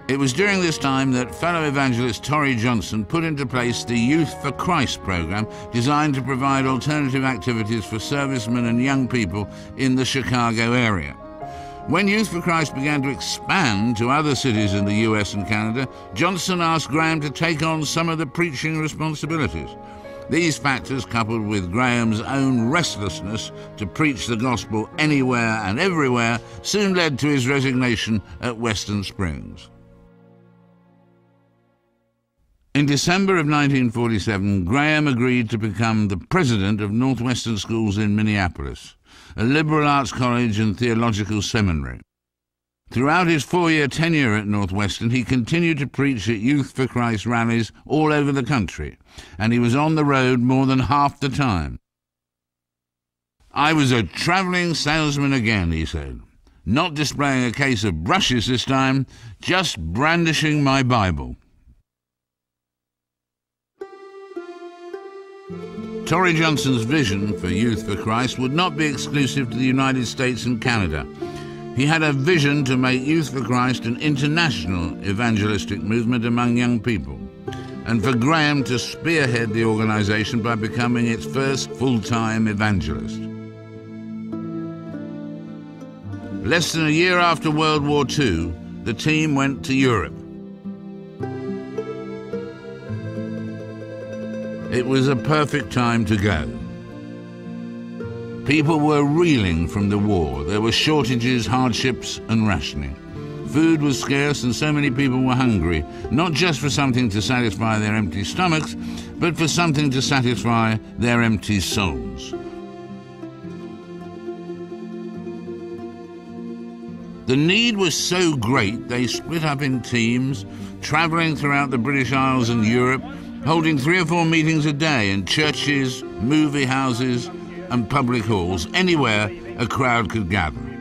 It was during this time that fellow evangelist Torrey Johnson put into place the Youth for Christ program, designed to provide alternative activities for servicemen and young people in the Chicago area. When Youth for Christ began to expand to other cities in the US and Canada, Johnson asked Graham to take on some of the preaching responsibilities. These factors, coupled with Graham's own restlessness to preach the gospel anywhere and everywhere, soon led to his resignation at Western Springs. In December of 1947, Graham agreed to become the president of Northwestern Schools in Minneapolis, a liberal arts college and theological seminary. Throughout his 4-year tenure at Northwestern, he continued to preach at Youth for Christ rallies all over the country, and he was on the road more than half the time. "I was a traveling salesman again," he said, "not displaying a case of brushes this time, just brandishing my Bible." Torrey Johnson's vision for Youth for Christ would not be exclusive to the United States and Canada. He had a vision to make Youth for Christ an international evangelistic movement among young people, and for Graham to spearhead the organization by becoming its first full-time evangelist. Less than a year after World War II, the team went to Europe. It was a perfect time to go. People were reeling from the war. There were shortages, hardships, and rationing. Food was scarce, and so many people were hungry, not just for something to satisfy their empty stomachs, but for something to satisfy their empty souls. The need was so great, they split up in teams, traveling throughout the British Isles and Europe, holding 3 or 4 meetings a day in churches, movie houses, and public halls, anywhere a crowd could gather.